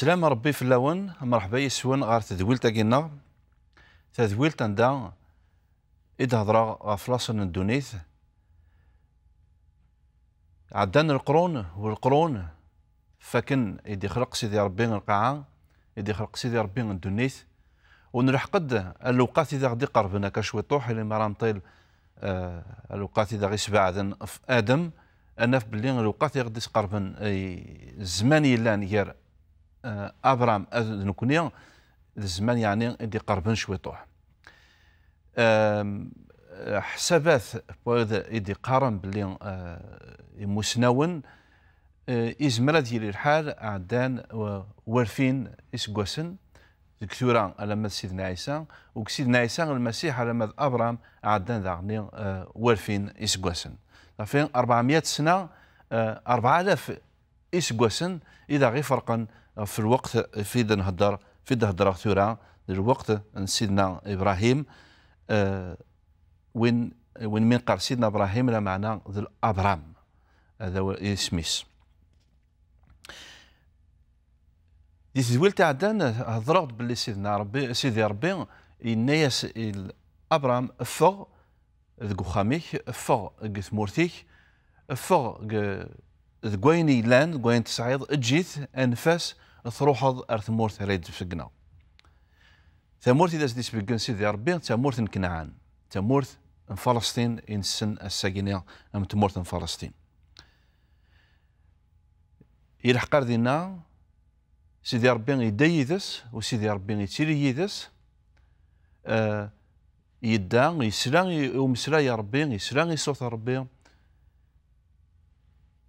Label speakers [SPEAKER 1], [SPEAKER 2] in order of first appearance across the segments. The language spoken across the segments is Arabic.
[SPEAKER 1] السلام ربي في اللون مرحبا يسون غير تدويلت كينا تدويلت عندها إذا هضرا غفلاصن الدونيث عدان القرون والقرون فكن يدي خلق سيدي ربي القاعة يدي خلق سيدي ربي الدونيث ونرحقد الوقات إذا غدي قربنا كشوي طوح اللي مرانطيل الوقات إذا غي سبعة في آدم أنا في بلين الوقات إذا غدي قربن الزمان يلان غير أبرام نكوني الزمان يعني يدي قربن شوي طوح حسابات يدي قارن بلي مسناون إزمرا ديال الحال عدان ورفين إسكواسن دكتورا على مد سيدنا عيسى وسيدنا عيسى المسيح على مد أبرام عدان داغني ورفين إسكواسن فين 400 سنة 4000 إسكواسن إذا غير فرقا في الوقت في نهضر في نهضر ثورة الوقت سيدنا إبراهيم وين من قال سيدنا إبراهيم لا معنى ذو أبرام هذا هو اسميس دي تزويل تاع عدان هضرت باللي سيدي ربي الناس ابرام فغ ذو خاميك فغ ثمورتيك فغ ذويني لان ذوين تصعيد اجيت انفاس تروحض ارثمورت ريد فقنا ثمورت اذا سديس بكن سيدي ربي ثمورت كنعان ثمورت فلسطين انسن الساكنه ام تمورت فلسطين يلحق دينا سيدي ربي يديدس وسيدي ربي يتيري يدس يدا يسلا ومسلا يا ربي يسلا يصوت ربي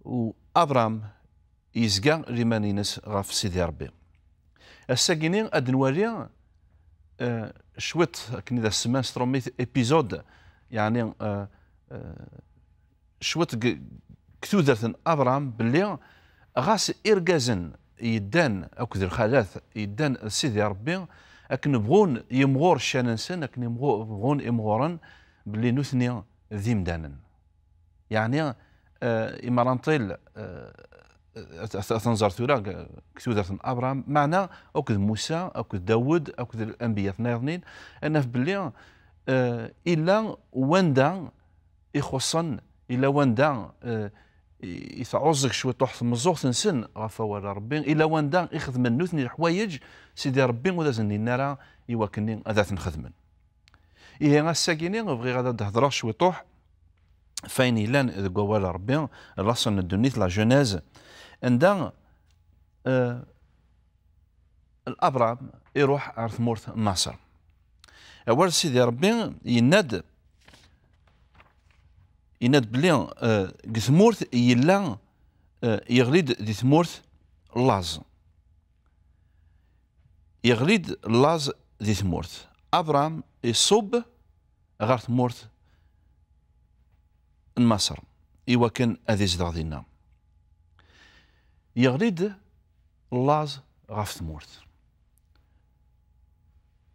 [SPEAKER 1] وابرام يزكى لمن ينس غاف سيدي ربي الساكنين ادنوالي شويت كني ذا السمان ستروميت ابيزود يعني شويت كتودرت ابرام باللي غاس إرجازن يدان أكد الخالات يدان سيدي ربي أكن نبغون يمغور الشاننسن أكن يبغون يمغورن باللي نثني ذي مدانا يعني إمارانطيل تنظر ثورا كتودة أبرام معنا أكد موسى أكد داود أكد الأنبياء ناظنين أنا في باللي إلا وندا يخصن إلا وندا يتعوزك شويه طوح مزوغ تنسن غفا ولا ربي الا واندا يخدم نوثني الحوايج سيدي ربي وذا زني نرى يوكني هذا نخدمن إيه الساكيني بغي غادا تهضر شويه طوح فاين لان ذو ولا ربي راسن الدنيت لا جونيز عندها الابرام يروح عرف مورت مصر اول سيدي ربي يناد بلي ثمورت يلا يغليد دي ثمورت لاز يغليد لاز دي ثمورت ابرام يصب غير ثمورت مصر ايوا كان هذه زدغ دينا يغليد لاز غير ثمورت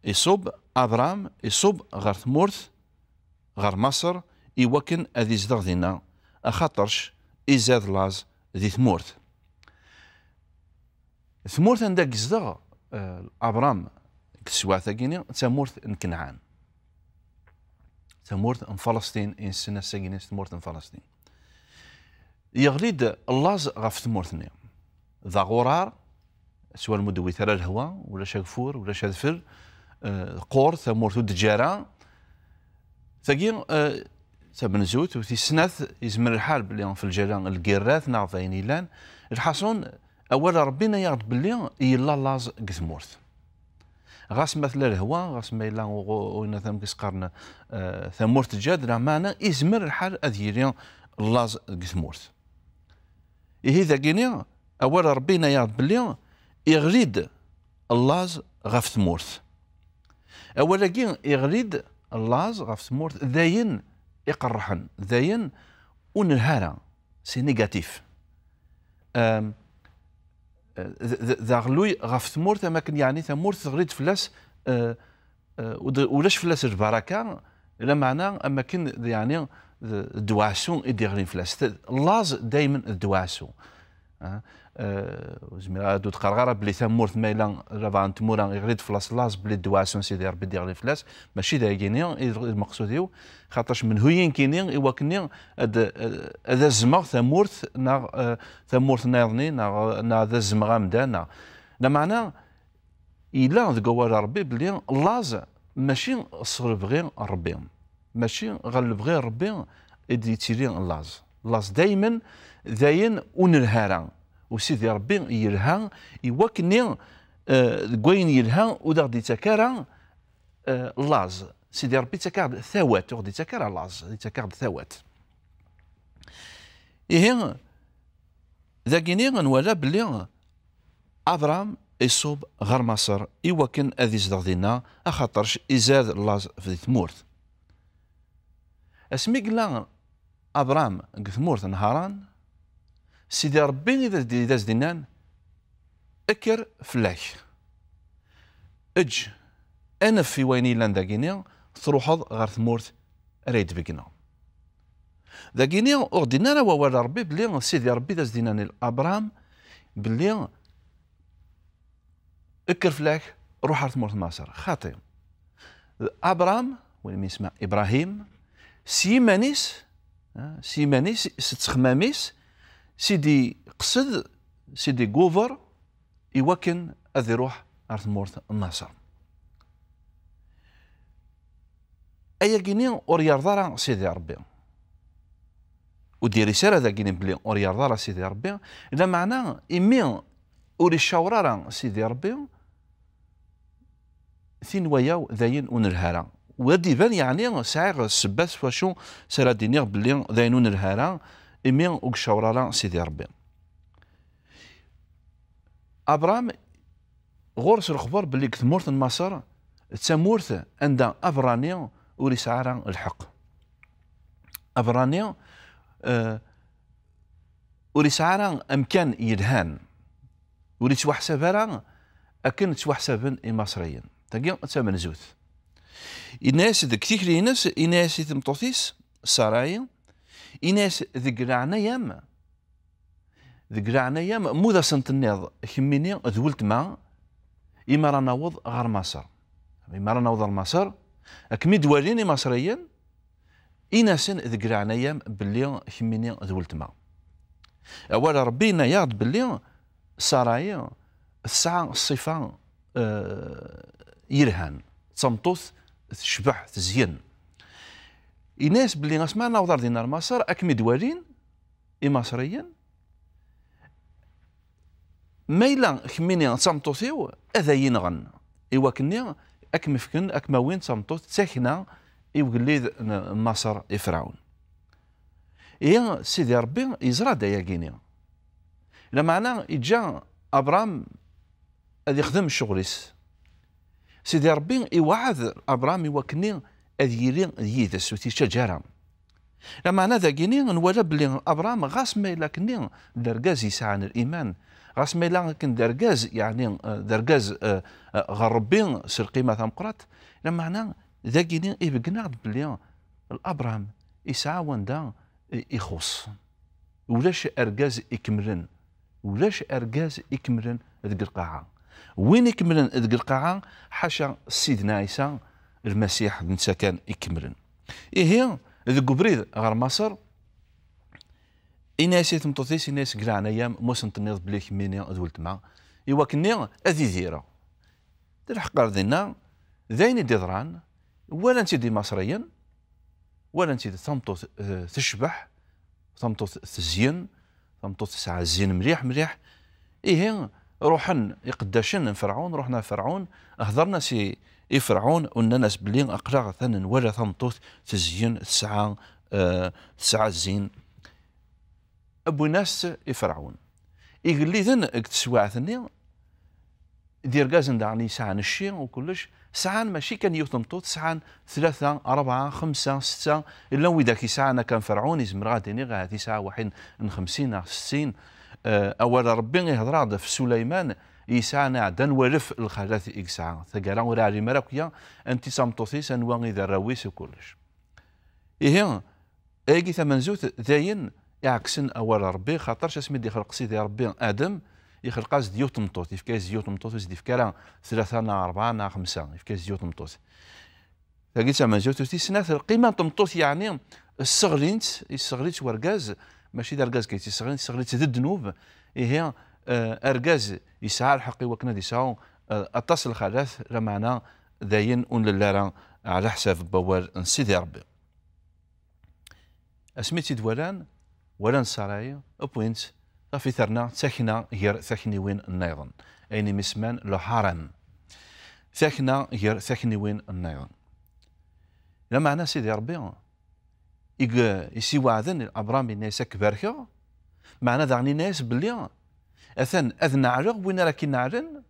[SPEAKER 1] يصب ابرام يصب غير ثمورت غير مصر إيوكن هذه زدغ دينا أخاطرش إزاد لاز ذي ثمورت ثمورت عندك زدغ أبرام كسوا ثاقيني ثمورت كنعان ثمورت فلسطين إنسنا ساقيني ثمورت فلسطين يغليد لاز غاف ثمورتني ذا غرار سوا المدوي ثرى الهواء ولا شاكفور ولا شاذفر قور ثمورت الدجارة ثاقين تبنزوت وفي سنث يزمر الحال بلي في الجلان الكيرات نعطيني يلان الحصون اول ربنا يعرض بلي يلا لاز قثمورت غاس مثل الهواء غاس ما يلا وين ثم كسقرنا ثمورت جاد راه معنا يزمر الحال اذيري لاز قثمورت إيه ذا كينيا اول ربنا يعرض بلي يغريد اللاز غاف ثمورت اول كين يغريد اللاز غاف ثمورت ذاين يقرحن ذاين ونهارا سي نيجاتيف ذا غلوي غاف ثمورت اماكن يعني ثمورت تغريد فلاس ولاش فلاس البركه لا معنى اماكن يعني الدواسو يدي غرين فلاس لاز دائما الدواسو زميرا دو تقرغره بلي ثمورت مايلا راه نتمورا يغريد فلاس لاص بلي دواسون سيدي ربي ديغلي فلاس ماشي داكيني المقصود يو خاطرش من هوين كيني ايوا كني هذا الزمغ ثمورت نا ثمورت ناضني نا هذا الزمغ مدانا لا معنى الا ذكوار ربي بلي لاز ماشي صرف غير ربي ماشي غلب غير ربي يدي تيري لاز دايما داين ونرهارا وسيدي ربي يرها يوكني كوين يرها ودا غادي تكارا لاز سيدي ربي تكار ثوات غادي تكار لاز غادي تكار ثوات إيه ذاكيني غنوالا بلي ابرام يصوب غير مصر يوكن اذي زدغ دينا اخاطرش يزاد لاز في ثمورت اسمي قلا ابرام ثمورت نهاران سيدي ربي إذا زدنان اكر فلاك اج انا في ويني لان داكيني تروحض غير ثمورت ريد بكنا داكيني اغدينا راه ووال ربي بلي سيدي ربي إذا زدنان ابرام بلي اكر فلاك روح على ثمورت مصر خاطي ابرام وين يسمى ابراهيم سيمانيس ستخماميس سيدي قصد سيدي كوفر يوكن اذ يروح على ثمورت مصر ايا كيني اور يرضى سيدي ربي ودي رساله ذا كيني بلي اور يرضى سيدي ربي الا معناه امي اوري الشاورا سيدي ربي ثين وياو ذاين ونرهارا ودي بان يعني ساعه السباس فاشو سرا دينيغ بلي ذاين ونرهارا امي وكشاورا سيدي ربي ابرام غورس الخبر بلي ثمورت مصر تسمورت عند ابراني وري سعرا الحق ابراني وري سعرا امكان يدهان وري توحسب راه اكن توحسبن المصريين تاكي تمن زوث الناس ذك تيكري ناس الناس تمطوثيس سرايا الناس ذك عنايام ذك عنايام موذا سنت النيض كميني ذولت ما إما راه نوض غير مصر إما راه نوض مصر أكمي دوالين مصريين إناس ذك عنايام باللي كميني ذولت ما أول ربينا ياض باللي سرايا الساعة الصفة يرهان تمطوث تشبح تزين الناس باللي غاسمع نوض دينا مصر أكمي دوالين مصريين مايلا كميني تمطوثيو اذا ينغن ايوا كني اك مفكن اك ما وين تمطوث ساكنه يوغلي مصر فرعون يا سيدي ربي يزرع داياكيني لا معنى يجا ابرام هذا يخدم الشغليس سيدي ربي يوعد ابرام يوكني اذيري يدس وتي شجره لا معنى ذا كيني نولا بلي ابرام غاس مايلا كني دركاز يسعى الايمان غاس ميلا كن دركاز يعني دركاز غربين سر قيمة مقرات لا معنى ذاكيني يبقنا بلي الابرام يسعى وندا يخص ولاش اركاز يكملن ولاش اركاز يكملن ذيك القاعة وين يكملن ذيك القاعة حاشا سيدنا عيسى المسيح نتا كان يكملن هي ذيك بريد غير مصر إناس تمطوثيس إناس كراعنا أيام موسن تنيض بلي كميني ذولت مع إوا كني أذي ديرا الحقار دينا ذاين ديضران ولا انت دي مصريا ولا انت تمطوث تشبح تمطوث تزين تمطوث تسعى الزين مليح مليح إيه روحن يقداشن فرعون رحنا فرعون هضرنا سي فرعون قلنا ناس بلي أقرا ثانن ولا تمطوث تزين تسعى الزين أبو ناس فرعون يقول ذن اكتسواعثني دير كازن دعني ساعة الشي وكلش ساعة ماشي كان يوتمطوط ساعة 3 4 5 6 إلا وإذا ساعة كان فرعون يزمر غاديني غادي ساعة 51 60 أول ربي يهضر في سليمان يسعى عدن ولف الخلاث إكساعة ثقالا ورا مراكيا أنت سامطوثيس أنواع إذا راويس وكلش إيه أيكي ثمن زوت ذاين يعكسن أول ربي خاطرش اسمي دي خلق سيدي ربي آدم يخلق زديوت تمطوط يفكا زديوت تمطوط يزيد يفكا 3 نا 4 نا 5 يفكا زديوت تمطوط تاكي تما زيوت تيسنات القيمه تمطوط يعني الصغرينت وركاز ماشي دا ركاز كيتيصغرينت ذا الذنوب هي اركاز يسعى الحق وكنا يسعى اتصل الخلاث لا معنى داين اون لا على حساب بوال سيدي ربي اسميتي دولان ولا نصراي بوينت في ثرنا ساكنه غير ساكنيوين النيضن اين مسمان لو حرم ساكنه غير ساكنيوين النيضن لا معنى سيدي ربي يسي وعدن الابرام الناس كباركه معنى داغني ناس بلي اثن اذن عرق وين راكي نعلن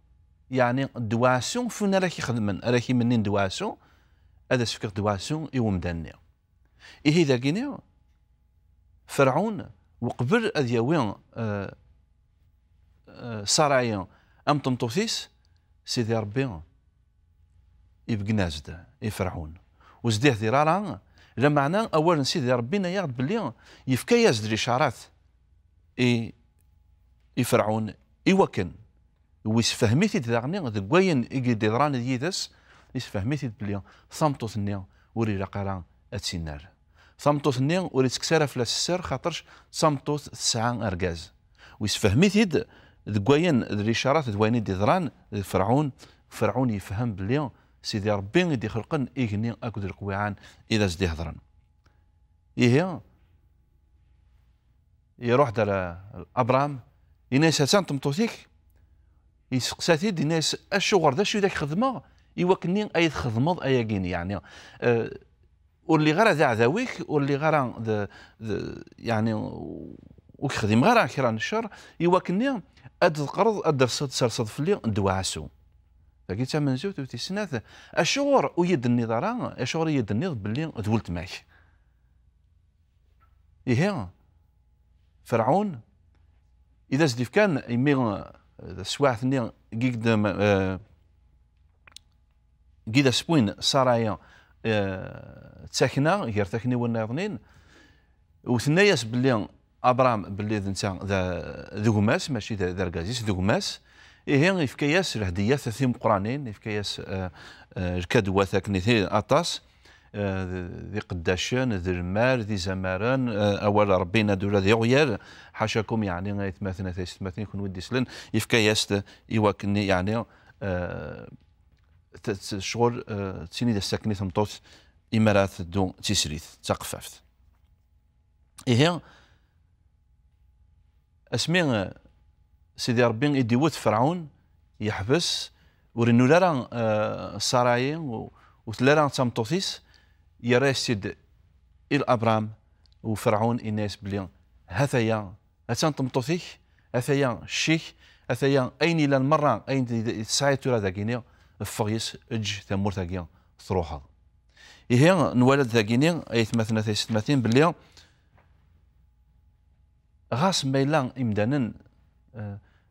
[SPEAKER 1] يعني دواسون فين راكي خدمن راكي منين دواسون هذا سفكر دواسون يوم دانيا إيه ذا كينيا فرعون وقبل أذيوين سرايا أم تمطوثيس سيدي ربي يبقى نازد فرعون وزديه ذرارا لا معنى أولا سيدي ربينا ياخد بلي يفكا يزد الإشارات فرعون يوكن ويسفهميتي داغني ذك وين يجي ديران يدس يسفهميتي بلي ثمطوثني وري رقرا اتسينار ثمطوثني وري تكسر فلاس السر خاطرش ثمطوث 9 اركاز ويسفهميتي ذك وين الاشارات دوين ديران فرعون يفهم بلي سيدي ربي يدي خلقن يغني اكد القويعان اذا زدي هضرن إيه يروح دار ابرام يناس تمطوثيك يسقساتي دي ناس الشغل ذا شو ذاك خدمه يوكني اي خدمه اي كيني يعني واللي غير ذا عذاويك واللي غير يعني وكخدم غير كيران الشر يوكني اد القرض اد سرصد في اللي ندوعسو لقيت من زوت تيسنات الشغل ويد النظاره الشغل يد النظ باللي دولت معك إيه فرعون اذا زديف كان يمي سواعثني قيدا سبوين سرايا تساكنا غير تاكني والناظنين وثناياس بلي ابرام بلي ذو ماس ماشي ذا ركازيس ذو ماس إيه يفكياس الهديات ثيم قرانين يفكياس الكادوا ثاكني اطاس ذي قداشان ذي المال ذي زماران اول ربينا دولا ذي غيال حاشاكم يعني غيتماثلنا ثيستماثلين يكون ودي سلن يفكاياس يواكني يعني شغل تسيني دا ساكني تمطوط امارات دو تيسريث تقفافت إيه اسمي سيدي ربي يديوت فرعون يحبس ورينو لارا سرايا وثلاثه تمطوثيس يراسد الابرام وفرعون الناس بلي هذايا هاتان تمطوثيك هذايا الشيخ هذايا اين الى المره اين سايت ولا ذاكيني فغيس اج ثمور ثاكيا تروحها إيه نولد ذاكيني اي 38 بلي غاس ميلان امدانا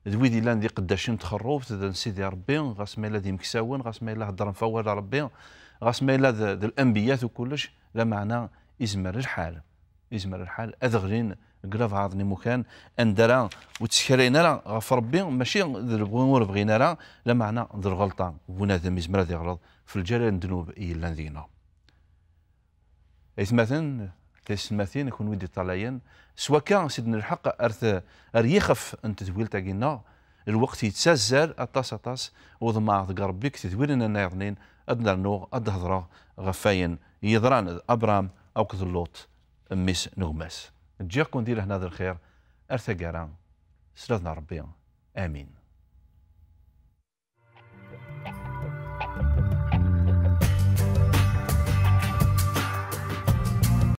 [SPEAKER 1] ذوي دي لان دي قداشين تخروف ذا سيدي ربي غاس ميلا دي مكساون غاس ميلا هضر مفول ربي غاس ميلا ذا الانبياء وكلش لا معنى يزمر الحال اذغلين قراف عاضني مكان اندرا وتسكرينا راه غف ربي ماشي ذا بغينا راه لا معنى ذا الغلطه بنادم يزمر ذي غلط في الجلال ذنوب الا ذينا مثلا تيسماثين يكون ودي طلايين سواء كان سيدنا الحق يخف انت تقول تاقينا الوقت يتسزل اطاس وضمع ربك تدوير لنا نايضنين ادنا نوغ ادهضرا غفاين يضران ابرام او كذلوط ميس نغماس نجيكم ندير هنا الخير ارثا كاران سلطنا ربي امين.